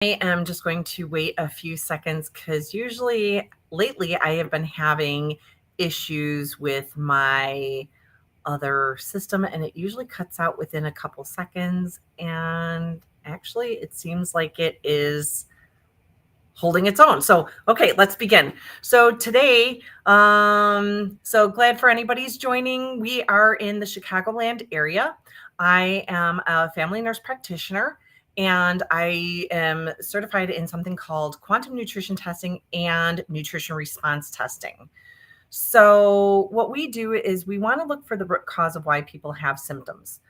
I am just going to wait a few seconds because usually lately I have been having issues with my other system and it usually cuts out within a couple seconds. And actually, it seems like it is holding its own. So, okay, let's begin. So today, so glad for anybody's joining. We are in the Chicagoland area. I am a family nurse practitioner and I am certified in something called quantum nutrition testing and nutrition response testing. So what we do is we want to look for the root cause of why people have symptoms.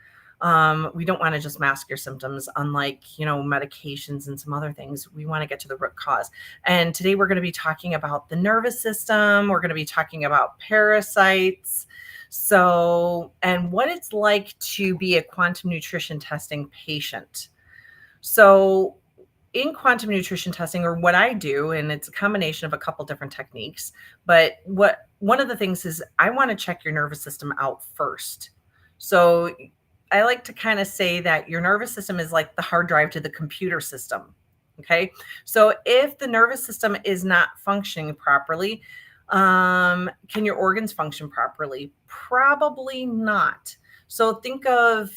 We don't want to just mask your symptoms, unlike, medications and some other things. We want to get to the root cause. And today we're going to be talking about the nervous system. We're going to be talking about parasites. So, and what it's like to be a quantum nutrition testing patient. So, in quantum nutrition testing, or what I do, and it's a combination of a couple different techniques, but one of the things is I want to check your nervous system out first. So I like to kind of say that your nervous system is like the hard drive to the computer system. Okay. So if the nervous system is not functioning properly, can your organs function properly? Probably not. So think of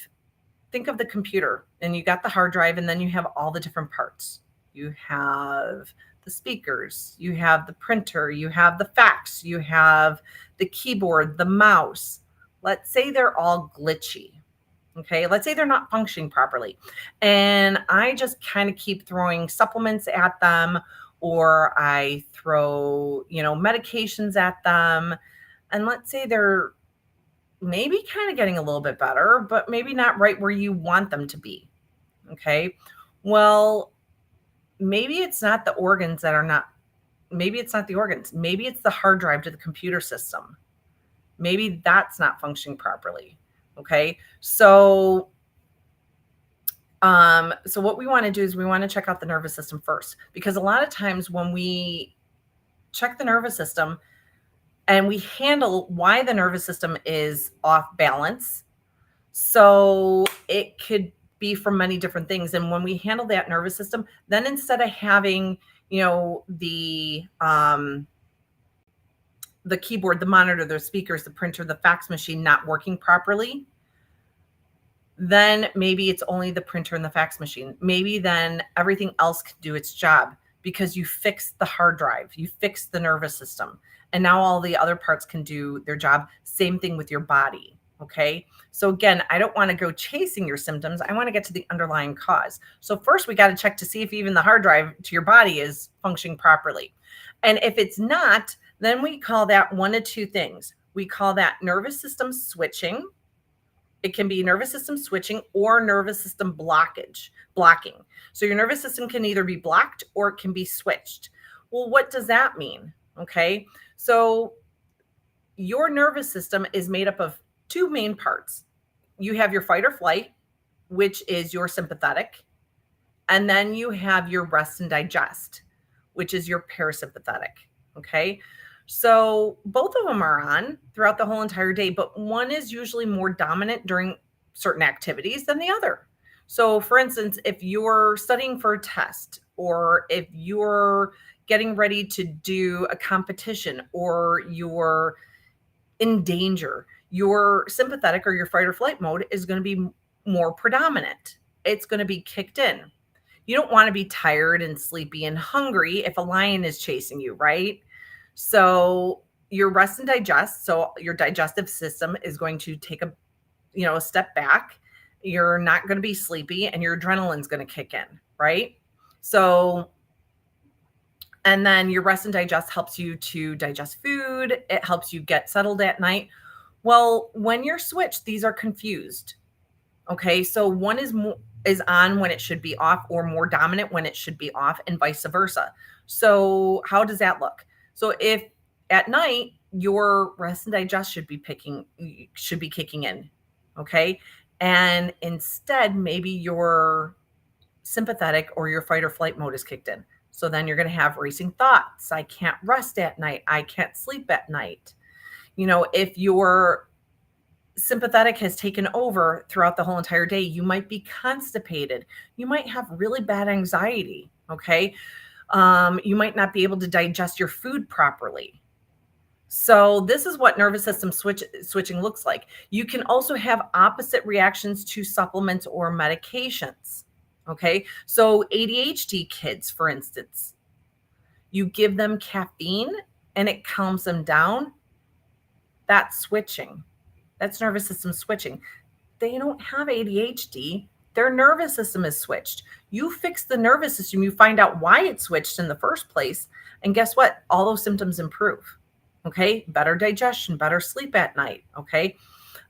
the computer, and you got the hard drive, and then you have all the different parts. You have the speakers, you have the printer, you have the fax, you have the keyboard, the mouse. Let's say they're all glitchy. Okay, let's say they're not functioning properly. And I just kind of keep throwing supplements at them, or I throw, medications at them. And let's say they're maybe kind of getting a little bit better, but maybe not right where you want them to be. Okay. Well, maybe it's not the organs that are not, maybe it's not the organs. Maybe it's the hard drive to the computer system. Maybe that's not functioning properly. Okay. So what we want to do is we want to check out the nervous system first, because a lot of times when we check the nervous system, and we handle why the nervous system is off balance. So it could be from many different things. And when we handle that nervous system, then instead of having, the keyboard, the monitor, the speakers, the printer, the fax machine not working properly, then maybe it's only the printer and the fax machine. Maybe then everything else can do its job because you fix the hard drive, you fix the nervous system. And now all the other parts can do their job. Same thing with your body. Okay. So again, I don't want to go chasing your symptoms. I want to get to the underlying cause. So first we got to check to see if even the hard drive to your body is functioning properly. And if it's not, then we call that one of two things. We call that nervous system switching. It can be nervous system switching or nervous system blocking. So your nervous system can either be blocked or it can be switched. Well, what does that mean? Okay. So your nervous system is made up of two main parts. You have your fight or flight, which is your sympathetic. And then you have your rest and digest, which is your parasympathetic. Okay. So both of them are on throughout the whole entire day, but one is usually more dominant during certain activities than the other. So for instance, if you're studying for a test, or if you're getting ready to do a competition, or you're in danger, your sympathetic or your fight or flight mode is going to be more predominant. It's going to be kicked in. You don't want to be tired and sleepy and hungry if a lion is chasing you, right? So your rest and digest, so your digestive system is going to take a step back. You're not going to be sleepy and your adrenaline's going to kick in, right? So, and then your rest and digest helps you to digest food. It helps you get settled at night. Well, when you're switched, these are confused. Okay. So one is on when it should be off, or more dominant when it should be off, and vice versa. So how does that look? So if at night your rest and digest should be kicking in, okay? And instead, maybe your sympathetic or your fight or flight mode is kicked in. So then you're going to have racing thoughts. I can't rest at night. I can't sleep at night. If your sympathetic has taken over throughout the whole entire day, you might be constipated. You might have really bad anxiety. Okay. You might not be able to digest your food properly. So this is what nervous system switching looks like. You can also have opposite reactions to supplements or medications. Okay. So ADHD kids, for instance, you give them caffeine and it calms them down. That's switching. That's nervous system switching. They don't have ADHD. Their nervous system is switched. You fix the nervous system, you find out why it switched in the first place. And guess what? All those symptoms improve. Okay. Better digestion, better sleep at night. Okay.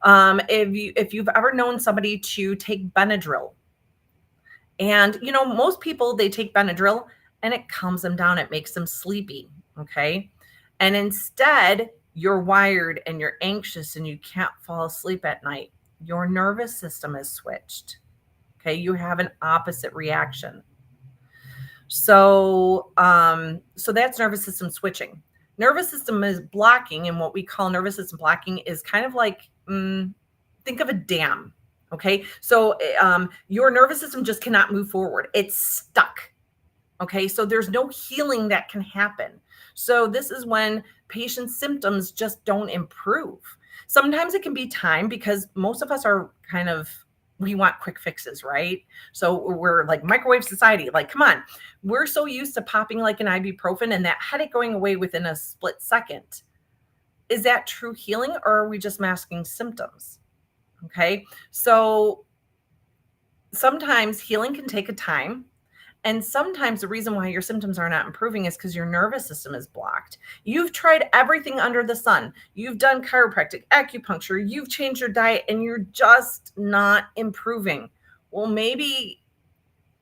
If you've ever known somebody to take Benadryl, and most people, they take Benadryl and it calms them down, it makes them sleepy. Okay. And instead, you're wired and you're anxious and you can't fall asleep at night. Your nervous system is switched. Okay. You have an opposite reaction. So that's nervous system switching. Nervous system is blocking, and what we call nervous system blocking is kind of like, think of a dam. Okay. So your nervous system just cannot move forward. It's stuck. Okay. So there's no healing that can happen. So this is when patients' symptoms just don't improve. Sometimes it can be time, because most of us are we want quick fixes, right? So we're like microwave society. Like, come on, we're so used to popping like an ibuprofen and that headache going away within a split second. Is that true healing, or are we just masking symptoms? Okay. So sometimes healing can take a time. And sometimes the reason why your symptoms are not improving is because your nervous system is blocked. You've tried everything under the sun. You've done chiropractic, acupuncture, you've changed your diet, and you're just not improving. Well, maybe,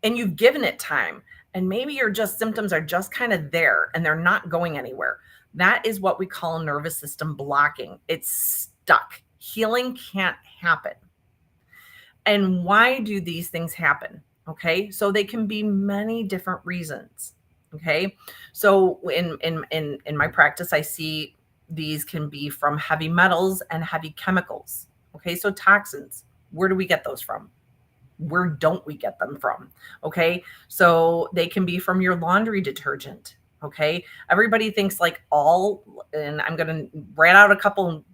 and you've given it time, and maybe your symptoms are just kind of there and they're not going anywhere. That is what we call nervous system blocking. It's stuck. Healing can't happen. And why do these things happen? Okay. So they can be many different reasons. Okay. So in my practice, I see these can be from heavy metals and heavy chemicals. Okay. So toxins, where do we get those from? Where don't we get them from? Okay. So they can be from your laundry detergent. Okay. Everybody thinks like and I'm going to rat out a couple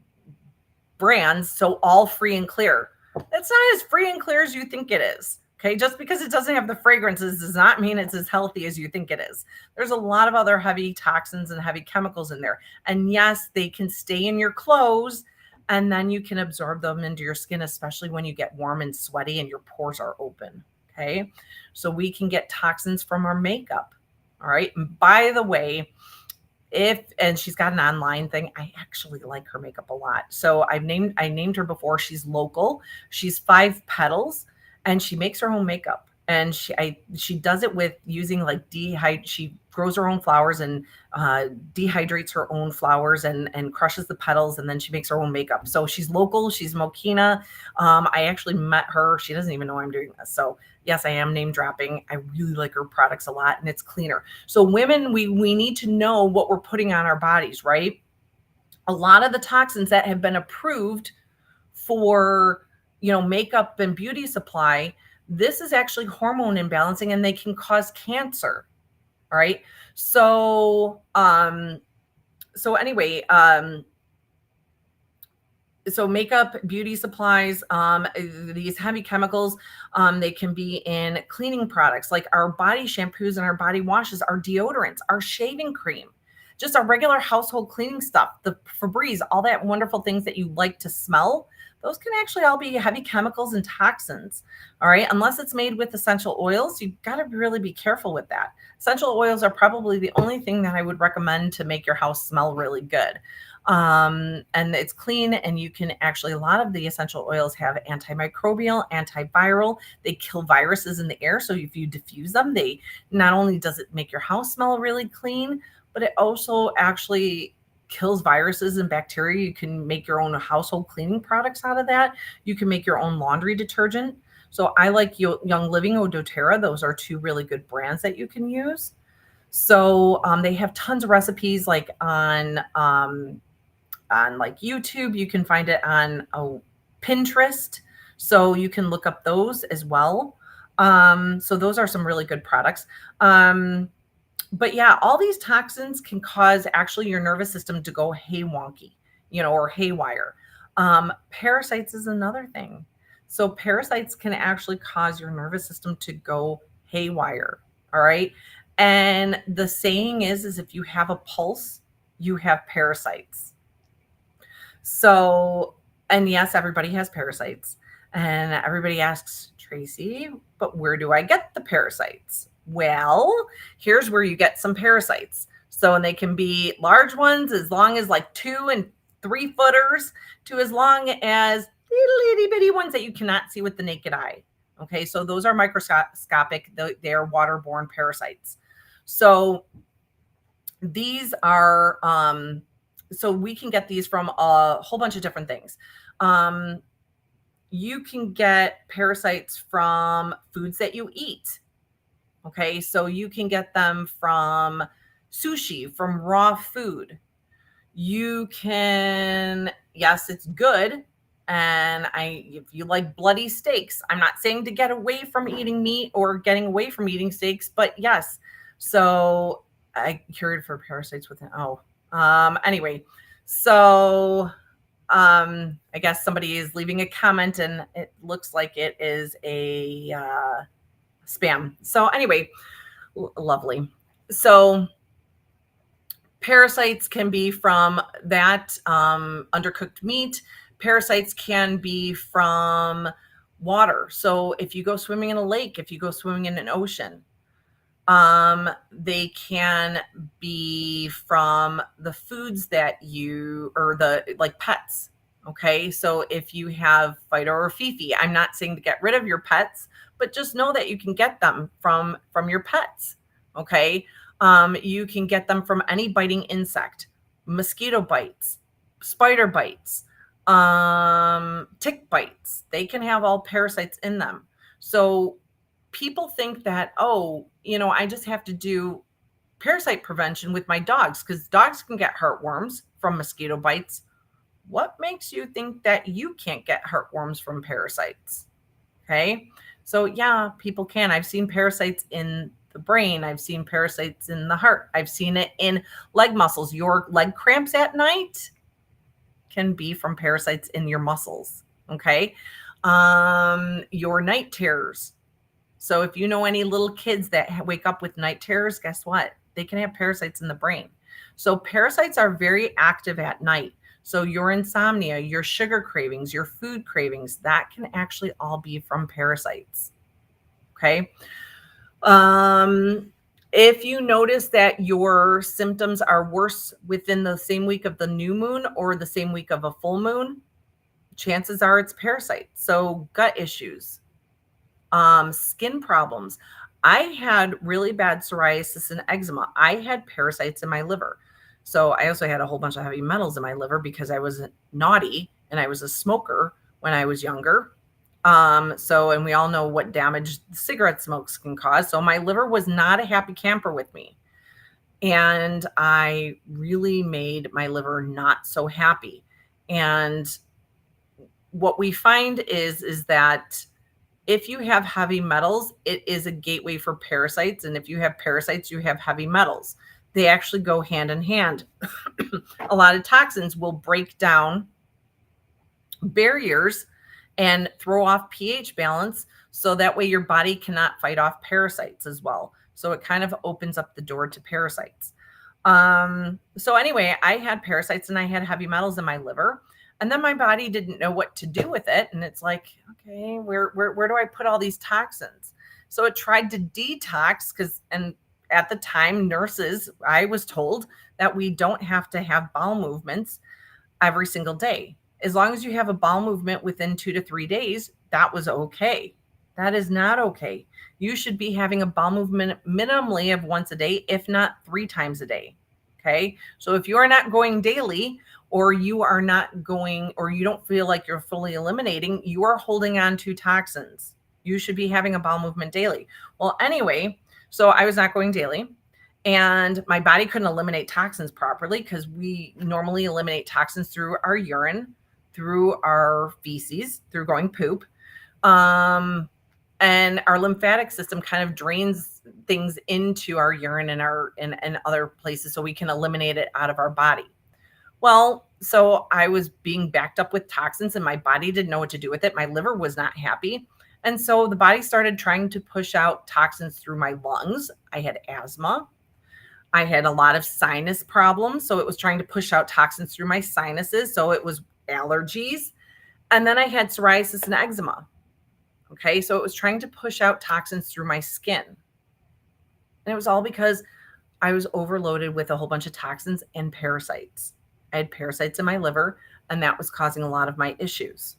brands. So all free and clear. That's not as free and clear as you think it is. Okay. Just because it doesn't have the fragrances does not mean it's as healthy as you think it is. There's a lot of other heavy toxins and heavy chemicals in there. And yes, they can stay in your clothes, and then you can absorb them into your skin, especially when you get warm and sweaty and your pores are open. Okay. So we can get toxins from our makeup. All right. And by the way, and she's got an online thing. I actually like her makeup a lot. So I named her before. She's local. She's 5 Petals, and she makes her own makeup. And she does it with using like she grows her own flowers and dehydrates her own flowers and crushes the petals, and then she makes her own makeup. So she's local. She's Mokina. I actually met her. She doesn't even know I'm doing this. So yes, I am name dropping. I really like her products a lot, and it's cleaner. So women, we need to know what we're putting on our bodies, right? A lot of the toxins that have been approved for, makeup and beauty supply, this is actually hormone imbalancing, and they can cause cancer. All right. So anyway, so makeup, beauty supplies, these heavy chemicals, they can be in cleaning products like our body shampoos and our body washes, our deodorants, our shaving cream, just our regular household cleaning stuff, the Febreze, all that wonderful things that you like to smell. Those can actually all be heavy chemicals and toxins. All right. Unless it's made with essential oils, you've got to really be careful with that. Essential oils are probably the only thing that I would recommend to make your house smell really good. And it's clean, and you can actually, a lot of the essential oils have antimicrobial, antiviral. They kill viruses in the air. So if you diffuse them, they not only does it make your house smell really clean, but it also actually kills viruses and bacteria. You can make your own household cleaning products out of that. You can make your own laundry detergent. So I like Young Living or doTERRA. Those are 2 really good brands that you can use. So they have tons of recipes like on like YouTube. You can find it on Pinterest. So you can look up those as well. So those are some really good products. But yeah, all these toxins can cause actually your nervous system to go wonky, or haywire. Parasites is another thing. So parasites can actually cause your nervous system to go haywire. All right. And the saying is if you have a pulse, you have parasites. So, and yes, everybody has parasites. And everybody asks, Tracy, but where do I get the parasites? Well, here's where you get some parasites. So, and they can be large ones as long as like 2 and 3 footers to as long as itty bitty ones that you cannot see with the naked eye. Okay, so those are microscopic, they are waterborne parasites. So these are so we can get these from a whole bunch of different things. You can get parasites from foods that you eat. Okay, so you can get them from sushi, from raw food. You can, yes, it's good. And if you like bloody steaks, I'm not saying to get away from eating meat or getting away from eating steaks, but yes. So I cured for parasites with anyway, so I guess somebody is leaving a comment and it looks like it is a spam. So anyway, lovely. So parasites can be from that undercooked meat. Parasites can be from water. So if you go swimming in a lake, if you go swimming in an ocean, they can be from the foods that or like pets. Okay. So if you have Fido or Fifi, I'm not saying to get rid of your pets, but just know that you can get them from your pets. Okay. You can get them from any biting insect, mosquito bites, spider bites, tick bites. They can have all parasites in them. So people think that, I just have to do parasite prevention with my dogs because dogs can get heartworms from mosquito bites. What makes you think that you can't get heartworms from parasites? Okay. So yeah, people can. I've seen parasites in the brain. I've seen parasites in the heart. I've seen it in leg muscles. Your leg cramps at night can be from parasites in your muscles. Okay. Your night terrors. So if you know any little kids that wake up with night terrors, guess what? They can have parasites in the brain. So parasites are very active at night. So your insomnia, your sugar cravings, your food cravings, that can actually all be from parasites. Okay. If you notice that your symptoms are worse within the same week of the new moon or the same week of a full moon, chances are it's parasites. So gut issues, skin problems. I had really bad psoriasis and eczema. I had parasites in my liver. So I also had a whole bunch of heavy metals in my liver because I was naughty and I was a smoker when I was younger. And we all know what damage cigarette smokes can cause. So my liver was not a happy camper with me. And I really made my liver not so happy. And what we find is that if you have heavy metals, it is a gateway for parasites. And if you have parasites, you have heavy metals. They actually go hand in hand. A lot of toxins will break down barriers and throw off pH balance. So that way your body cannot fight off parasites as well. So it kind of opens up the door to parasites. So anyway, I had parasites and I had heavy metals in my liver. And then my body didn't know what to do with it. And it's like, okay, where do I put all these toxins? So it tried to detox and at the time, nurses, I was told that we don't have to have bowel movements every single day. As long as you have a bowel movement within 2 to 3 days, that was okay. That is not okay. You should be having a bowel movement minimally of once a day, if not 3 times a day. Okay. So if you are not going daily, or you are not going, or you don't feel like you're fully eliminating, you are holding on to toxins. You should be having a bowel movement daily. Well, anyway, so I was not going daily and my body couldn't eliminate toxins properly because we normally eliminate toxins through our urine, through our feces, through going poop. and our lymphatic system kind of drains things into our urine and and other places so we can eliminate it out of our body. Well, so I was being backed up with toxins and my body didn't know what to do with it. My liver was not happy. And so the body started trying to push out toxins through my lungs. I had asthma. I had a lot of sinus problems. So it was trying to push out toxins through my sinuses. So it was allergies. And then I had psoriasis and eczema. Okay. So it was trying to push out toxins through my skin. And it was all because I was overloaded with a whole bunch of toxins and parasites. I had parasites in my liver, and that was causing a lot of my issues.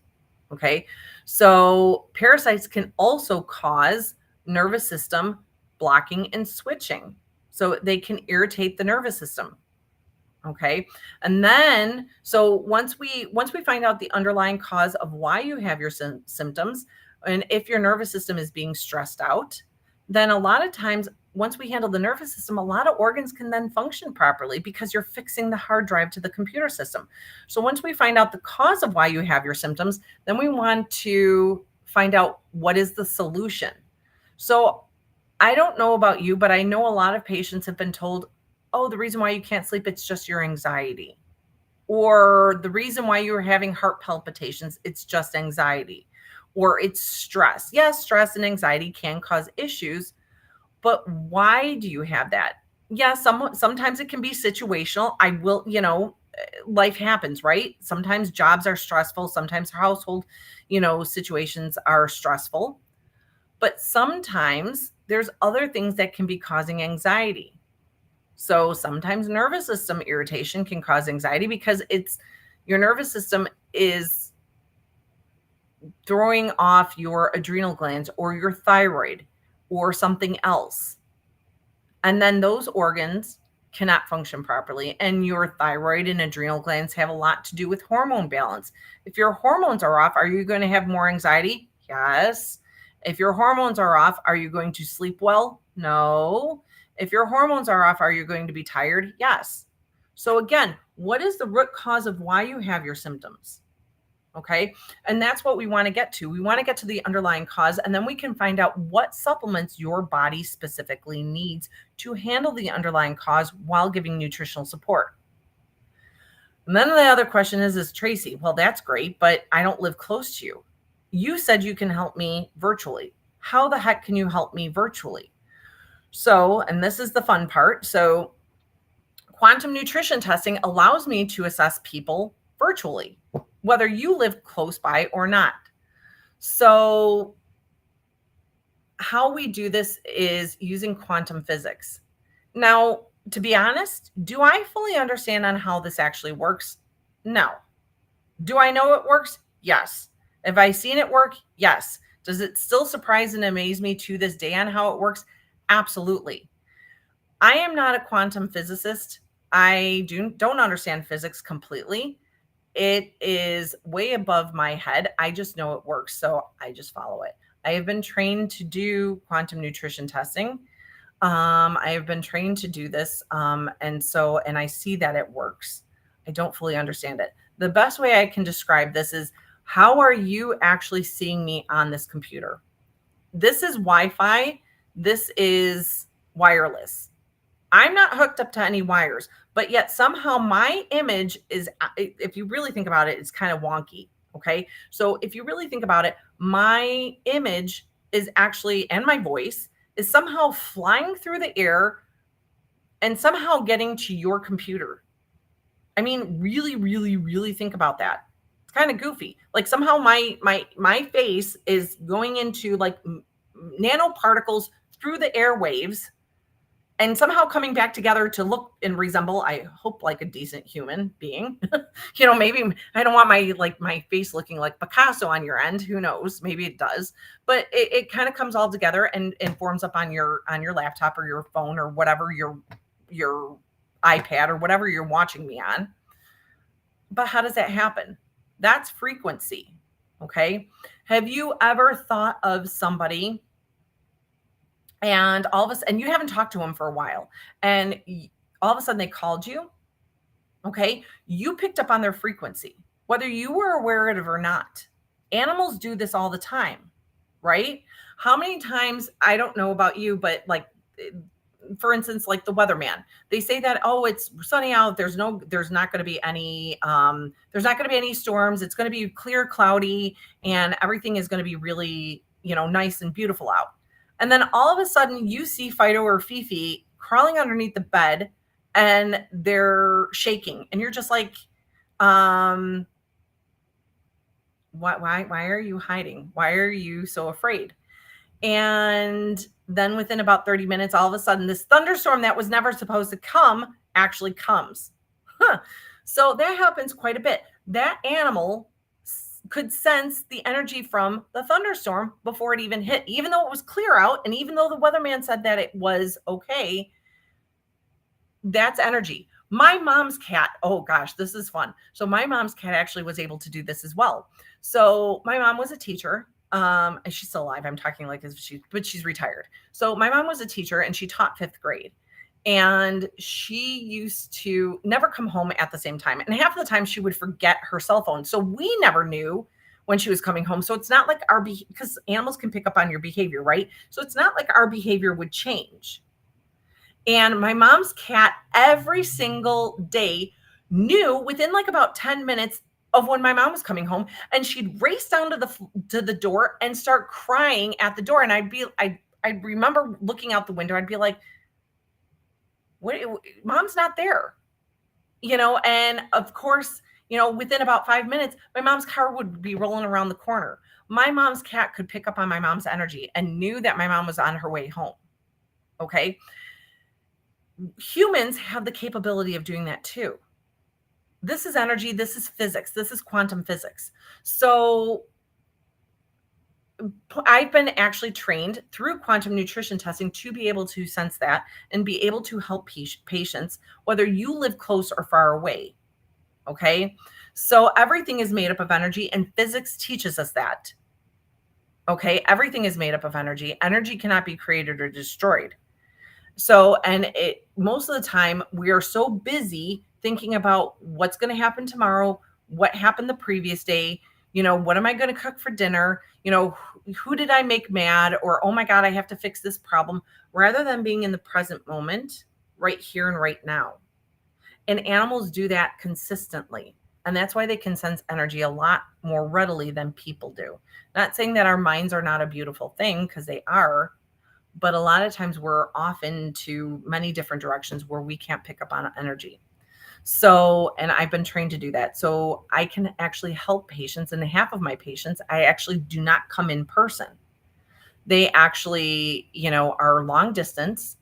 Okay. So parasites can also cause nervous system blocking and switching. So they can irritate the nervous system. Okay. And then, so once we find out the underlying cause of why you have your symptoms, and if your nervous system is being stressed out, then a lot of times, once we handle the nervous system, a lot of organs can then function properly because you're fixing the hard drive to the computer system. So once we find out the cause of why you have your symptoms, then we want to find out what is the solution. So I don't know about you, but I know a lot of patients have been told, oh, the reason why you can't sleep, it's just your anxiety. Or the reason why you're having heart palpitations, it's just anxiety. Or it's stress. Yes, stress and anxiety can cause issues, but why do you have that? Yeah, sometimes it can be situational. I will, life happens, right? Sometimes jobs are stressful, sometimes household, situations are stressful. But sometimes there's other things that can be causing anxiety. So sometimes nervous system irritation can cause anxiety because it's your nervous system is throwing off your adrenal glands or your thyroid or something else. And then those organs cannot function properly. And your thyroid and adrenal glands have a lot to do with hormone balance. If your hormones are off, are you going to have more anxiety? Yes. If your hormones are off, are you going to sleep well? No. If your hormones are off, are you going to be tired? Yes. So again, what is the root cause of why you have your symptoms? Okay. And that's what we want to get to. We want to get to the underlying cause, and then we can find out what supplements your body specifically needs to handle the underlying cause while giving nutritional support. And then the other question is Tracy, well, that's great, but I don't live close to you. You said you can help me virtually. How the heck can you help me virtually? So, and this is the fun part. So, quantum nutrition testing allows me to assess people virtually, whether you live close by or not. So how we do this is using quantum physics. Now, to be honest, do I fully understand on how this actually works? No. Do I know it works? Yes. Have I seen it work? Yes. Does it still surprise and amaze me to this day on how it works? Absolutely. I am not a quantum physicist. I don't understand physics completely. It is way above my head. I just know it works, so I just follow it. I have been trained to do quantum nutrition testing. I have been trained to do this, and I see that it works. I don't fully understand it. The best way I can describe this is, how are you actually seeing me on this computer? This is Wi-Fi. This is wireless. I'm not hooked up to any wires, but yet somehow my image is, if you really think about it, it's kind of wonky. Okay. So if you really think about it, my image is actually, and my voice is somehow flying through the air and somehow getting to your computer. I mean, really, really, really think about that. It's kind of goofy. Like somehow my face is going into like nanoparticles through the airwaves and somehow coming back together to look and resemble, I hope, like a decent human being. Maybe I don't want my face looking like Picasso on your end. Who knows? Maybe it does. But it kind of comes all together and forms up on your laptop or your phone or whatever, your iPad or whatever you're watching me on. But how does that happen? That's frequency. Okay. Have you ever thought of somebody and all of a sudden, and you haven't talked to them for a while, and all of a sudden they called you? Okay. You picked up on their frequency, whether you were aware of it or not. Animals do this all the time, right? How many times, I don't know about you, but like, for instance, like the weatherman, they say that, oh, it's sunny out. There's not going to be any, there's not going to be any storms. It's going to be clear, cloudy, and everything is going to be really, nice and beautiful out. And then all of a sudden you see Fido or Fifi crawling underneath the bed and they're shaking. And you're just like, um, why are you hiding? Why are you so afraid? And then within about 30 minutes, all of a sudden, this thunderstorm that was never supposed to come actually comes. Huh. So that happens quite a bit. That animal could sense the energy from the thunderstorm before it even hit, even though it was clear out. And even though the weatherman said that it was okay, that's energy. My mom's cat, oh gosh, this is fun. So my mom's cat actually was able to do this as well. So my mom was a teacher. And she's still alive. I'm talking like but she's retired. So my mom was a teacher and she taught fifth grade. And she used to never come home at the same time. And half of the time she would forget her cell phone. So we never knew when she was coming home. So it's not like because animals can pick up on your behavior, right? So it's not like our behavior would change. And my mom's cat every single day knew within like about 10 minutes of when my mom was coming home, and she'd race down to the door and start crying at the door. And I remember looking out the window. I'd be like, "What? Mom's not there," And of course, within about 5 minutes, my mom's car would be rolling around the corner. My mom's cat could pick up on my mom's energy and knew that my mom was on her way home. Okay. Humans have the capability of doing that too. This is energy, this is physics, this is quantum physics. So I've been actually trained through quantum nutrition testing to be able to sense that and be able to help patients, whether you live close or far away. Okay. So everything is made up of energy, and physics teaches us that. Okay. Everything is made up of energy. Energy cannot be created or destroyed. So, and most of the time we are so busy thinking about what's going to happen tomorrow, what happened the previous day, what am I going to cook for dinner? Who did I make mad? Or, oh my God, I have to fix this problem, rather than being in the present moment, right here and right now. And animals do that consistently. And that's why they can sense energy a lot more readily than people do. Not saying that our minds are not a beautiful thing, because they are. But a lot of times we're off into many different directions where we can't pick up on energy. So, and I've been trained to do that. So I can actually help patients. And half of my patients, I actually do not come in person. They actually, are long distance.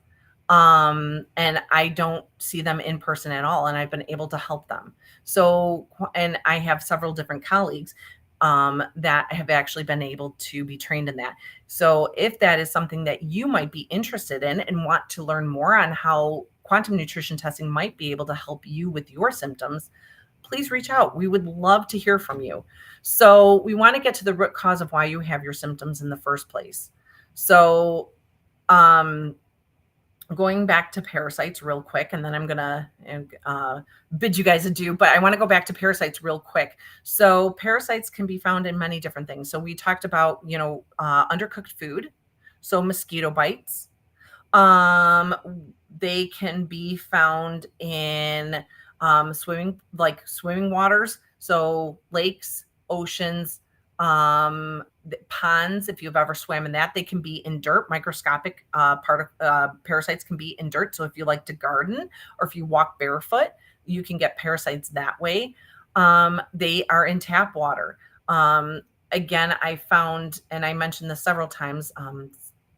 And I don't see them in person at all. And I've been able to help them. So, and I have several different colleagues that have actually been able to be trained in that. So if that is something that you might be interested in and want to learn more on how quantum nutrition testing might be able to help you with your symptoms, please reach out. We would love to hear from you. So we want to get to the root cause of why you have your symptoms in the first place. So, going back to parasites real quick, and then I'm going to bid you guys adieu, but I want to go back to parasites real quick. So parasites can be found in many different things. So we talked about, undercooked food. So mosquito bites. They can be found in swimming waters. So lakes, oceans, ponds. If you've ever swam in that, they can be in dirt. Microscopic parasites can be in dirt. So if you like to garden or if you walk barefoot, you can get parasites that way. They are in tap water. Again, I found, and I mentioned this several times,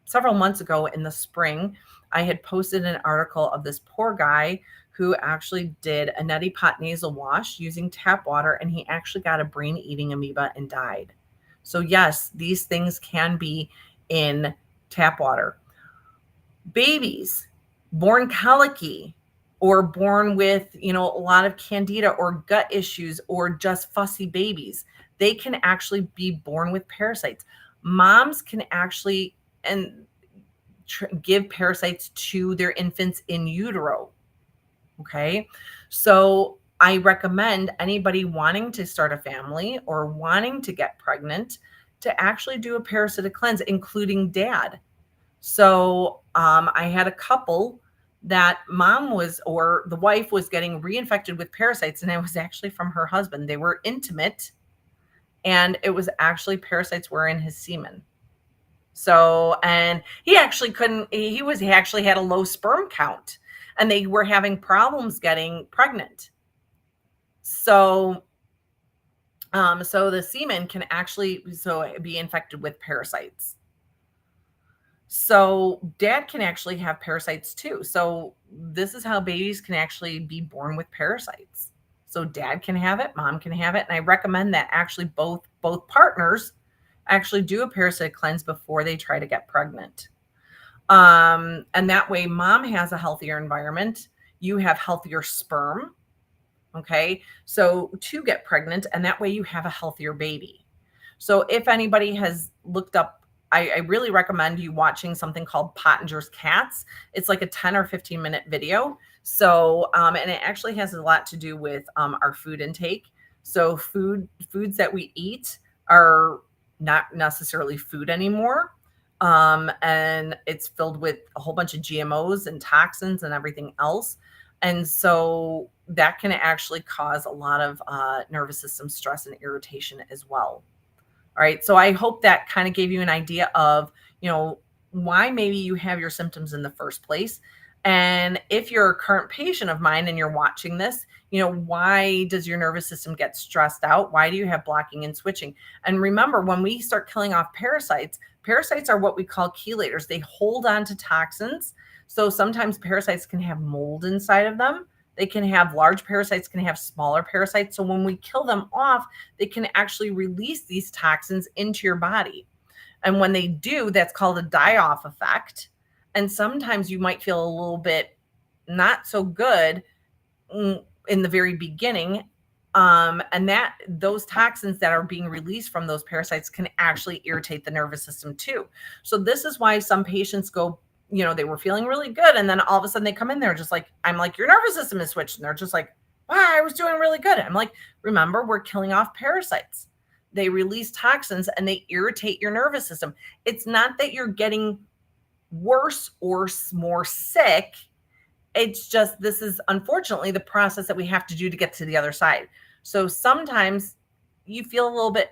several months ago in the spring, I had posted an article of this poor guy who actually did a neti pot nasal wash using tap water, and he actually got a brain-eating amoeba and died. So yes, these things can be in tap water. Babies born colicky or born with, a lot of candida or gut issues or just fussy babies, they can actually be born with parasites. Moms can actually give parasites to their infants in utero. Okay. So I recommend anybody wanting to start a family or wanting to get pregnant to actually do a parasitic cleanse, including dad. So I had a couple that mom was, or the wife was getting reinfected with parasites, and it was actually from her husband. They were intimate, and it was actually parasites were in his semen. So, and he actually couldn't, he actually had a low sperm count, and they were having problems getting pregnant. So, so the semen can actually be infected with parasites. So dad can actually have parasites too. So this is how babies can actually be born with parasites. So dad can have it, mom can have it, and I recommend that actually both partners actually do a parasitic cleanse before they try to get pregnant. And that way mom has a healthier environment, you have healthier sperm, okay? So to get pregnant, and that way you have a healthier baby. So if anybody has looked up, I really recommend you watching something called Pottinger's Cats. It's like a 10 or 15-minute video. So, and it actually has a lot to do with our food intake. So foods that we eat are not necessarily food anymore. And it's filled with a whole bunch of GMOs and toxins and everything else. And so that can actually cause a lot of nervous system stress and irritation as well. All right. So I hope that kind of gave you an idea of, why maybe you have your symptoms in the first place. And if you're a current patient of mine and you're watching this, why does your nervous system get stressed out? Why do you have blocking and switching? And remember, when we start killing off parasites are what we call chelators. They hold on to toxins. So sometimes parasites can have mold inside of them. They can have large parasites, can have smaller parasites. So when we kill them off, they can actually release these toxins into your body. And when they do, that's called a die-off effect. And sometimes you might feel a little bit not so good in the very beginning. And that those toxins that are being released from those parasites can actually irritate the nervous system too. So this is why some patients go, they were feeling really good. And then all of a sudden they come in there just like, I'm like, your nervous system is switched. And they're just like, wow, I was doing really good. I'm like, remember, we're killing off parasites. They release toxins and they irritate your nervous system. It's not that you're getting worse or more sick. It's just, this is unfortunately the process that we have to do to get to the other side. So sometimes you feel a little bit,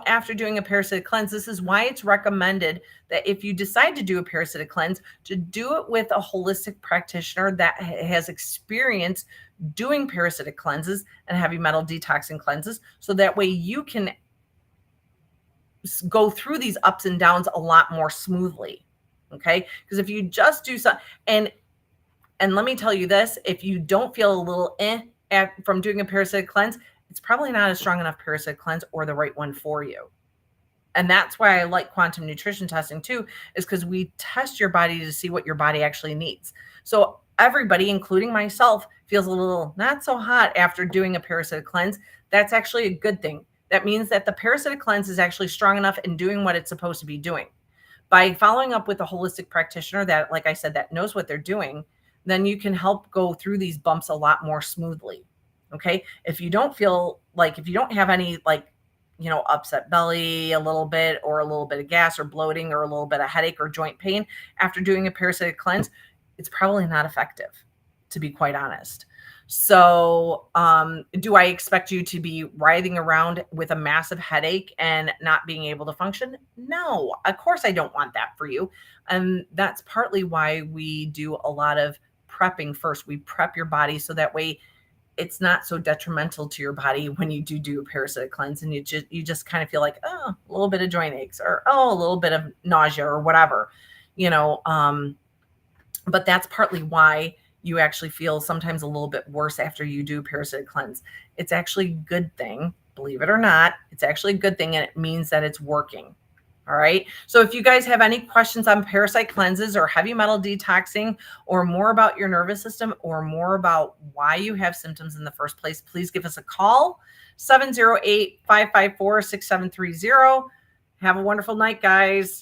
after doing a parasitic cleanse. This is why it's recommended that if you decide to do a parasitic cleanse, to do it with a holistic practitioner that has experience doing parasitic cleanses and heavy metal detoxing cleanses. So that way you can go through these ups and downs a lot more smoothly. Okay. Because if you just do something, and let me tell you this, if you don't feel a little from doing a parasitic cleanse, it's probably not a strong enough parasitic cleanse or the right one for you. And that's why I like quantum nutrition testing too, is because we test your body to see what your body actually needs. So everybody, including myself, feels a little not so hot after doing a parasitic cleanse. That's actually a good thing. That means that the parasitic cleanse is actually strong enough and doing what it's supposed to be doing. By following up with a holistic practitioner that, like I said, that knows what they're doing, then you can help go through these bumps a lot more smoothly. Okay. If you don't have any upset belly a little bit, or a little bit of gas or bloating or a little bit of headache or joint pain after doing a parasitic cleanse, it's probably not effective, to be quite honest. So, do I expect you to be writhing around with a massive headache and not being able to function? No, of course I don't want that for you. And that's partly why we do a lot of prepping first. We prep your body so that way it's not so detrimental to your body when you do a parasitic cleanse, and you just kind of feel like, oh, a little bit of joint aches, or a little bit of nausea or whatever, but that's partly why you actually feel sometimes a little bit worse after you do parasitic cleanse. It's actually a good thing, believe it or not. It's actually a good thing, and it means that it's working. All right. So if you guys have any questions on parasite cleanses or heavy metal detoxing, or more about your nervous system, or more about why you have symptoms in the first place, please give us a call, 708-554-6730. Have a wonderful night, guys.